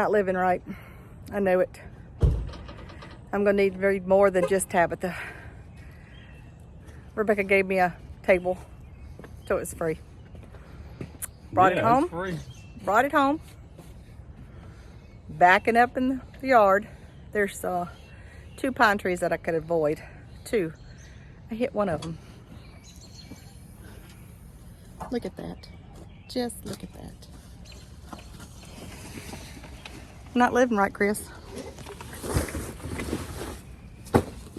not living right. I know it. I'm going to need more than just Tabitha. Rebecca gave me a table, so it was free. Brought it home. Free. Brought it home. Backing up in the yard, there's 2 pine trees that I could avoid. 2. I hit one of them. Look at that. Just look at that. I'm not living right, Chris.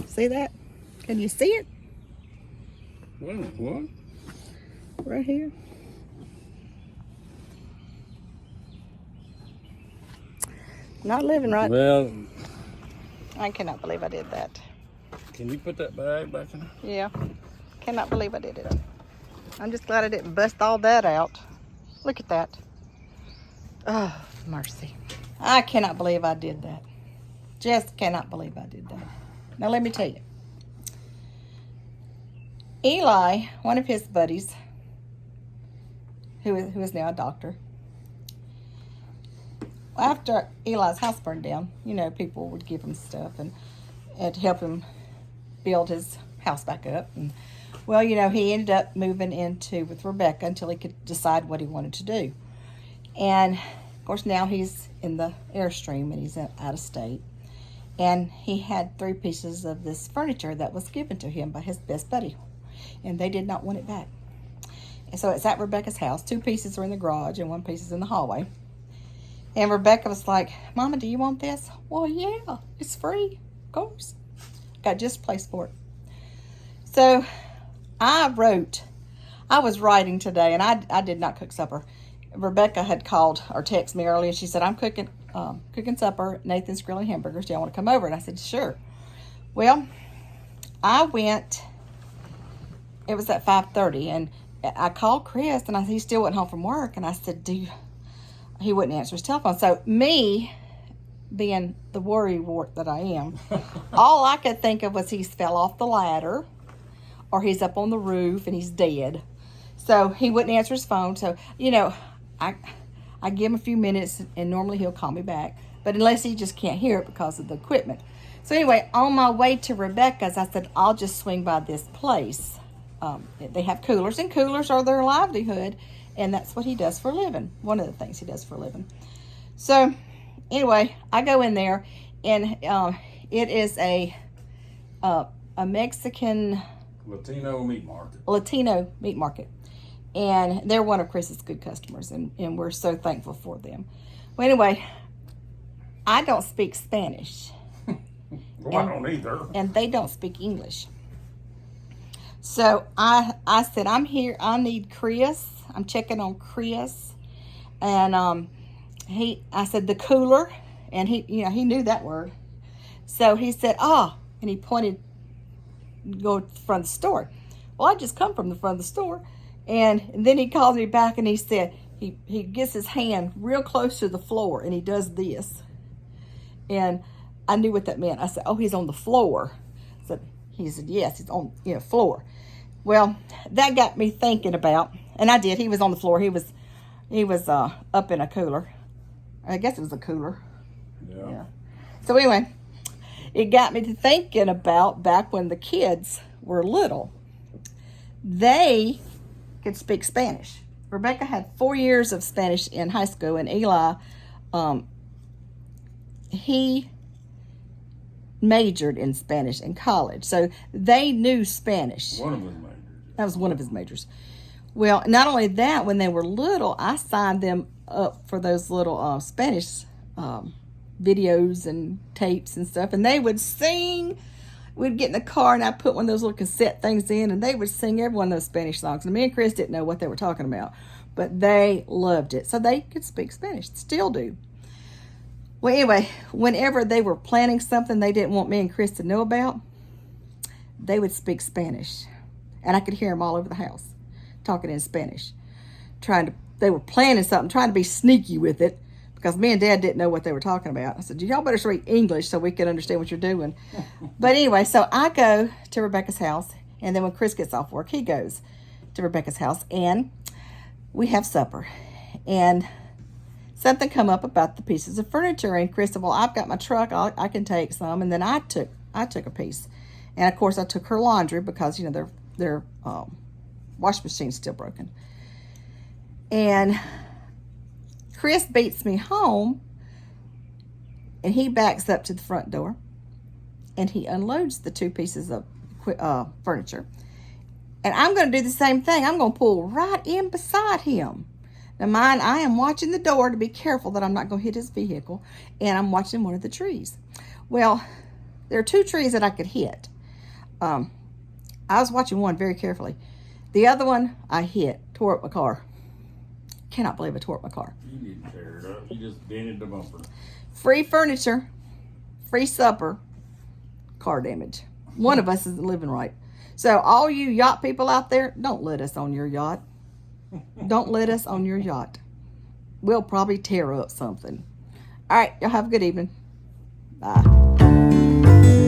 See that? Can you see it? What? Right here. Not living right. Well, I cannot believe I did that. can you put that bag back in? Yeah. Cannot believe I did it. I'm just glad I didn't bust all that out. Look at that. Oh, mercy. I cannot believe I did that. Just cannot believe I did that. Now let me tell you. Eli, one of his buddies, who is now a doctor, after Eli's house burned down, you know, people would give him stuff and to help him build his house back up. And, well, you know, he ended up moving into with Rebecca until he could decide what he wanted to do. And, of course, now he's in the Airstream and he's out of state. And he had 3 pieces of this furniture that was given to him by his best buddy. And they did not want it back. And so it's at Rebecca's house. 2 pieces are in the garage and 1 piece is in the hallway. And Rebecca was like, Mama, do you want this? Well, yeah, it's free, of course. Got just a place for it. So I was writing today, and I did not cook supper. Rebecca had called or texted me earlier, and she said, I'm cooking supper. Nathan's grilling hamburgers. Do y'all want to come over? And I said, sure. Well, I went, it was at 5:30, and I called Chris, and he still wasn't home from work, and I said, he wouldn't answer his telephone. So me, being the worry wart that I am, all I could think of was he's fell off the ladder or he's up on the roof and he's dead. So he wouldn't answer his phone. So, you know, I give him a few minutes and normally he'll call me back. But unless he just can't hear it because of the equipment. So anyway, on my way to Rebecca's, I said, I'll just swing by this place. They have coolers, and coolers are their livelihood. And that's what he does for a living. One of the things he does for a living. So, anyway, I go in there, and it is a Mexican... Latino meat market. And they're one of Chris's good customers, and we're so thankful for them. Well, anyway, I don't speak Spanish. Well, I don't either. And they don't speak English. So, I said, I'm here. I need Chris. I'm checking on Chris, and I said the cooler, and he knew that word. So he said, and he pointed, go to the front of the store. Well, I just come from the front of the store, and then he called me back, and he said he gets his hand real close to the floor, and he does this, and I knew what that meant. I said, he's on the floor. So he said, yes, he's on floor. Well, that got me thinking about, and I did. He was on the floor. He was up in a cooler. I guess it was a cooler. Yeah. So anyway, it got me to thinking about back when the kids were little. They could speak Spanish. Rebecca had 4 years of Spanish in high school, and Eli, he majored in Spanish in college. So they knew Spanish. One of his majors. That was one of his majors. Well, not only that, when they were little, I signed them up for those little Spanish videos and tapes and stuff. And they would sing. We'd get in the car, and I'd put one of those little cassette things in, and they would sing every one of those Spanish songs. And me and Chris didn't know what they were talking about, but they loved it. So they could speak Spanish, still do. Well, anyway, whenever they were planning something they didn't want me and Chris to know about, they would speak Spanish. And I could hear them all over the house talking in Spanish. They were planning something, trying to be sneaky with it, because me and Dad didn't know what they were talking about. I said, y'all better speak English so we can understand what you're doing. But anyway, so I go to Rebecca's house, and then when Chris gets off work, he goes to Rebecca's house, and we have supper. And something come up about the pieces of furniture, and Chris said, well, I've got my truck, I can take some. And then I took a piece, and of course I took her laundry because their wash machine's still broken. And Chris beats me home, and he backs up to the front door, and he unloads the 2 pieces of furniture. And I'm going to do the same thing. I'm going to pull right in beside him. Now, mind, I am watching the door to be careful that I'm not going to hit his vehicle, and I'm watching one of the trees. Well, there are 2 trees that I could hit. I was watching one very carefully. The other one I hit, tore up my car. Cannot believe I tore up my car. You didn't tear it up. You just dented the bumper. Free furniture, free supper, car damage. One of us isn't living right. So all you yacht people out there, don't let us on your yacht. Don't let us on your yacht. We'll probably tear up something. All right, y'all have a good evening. Bye.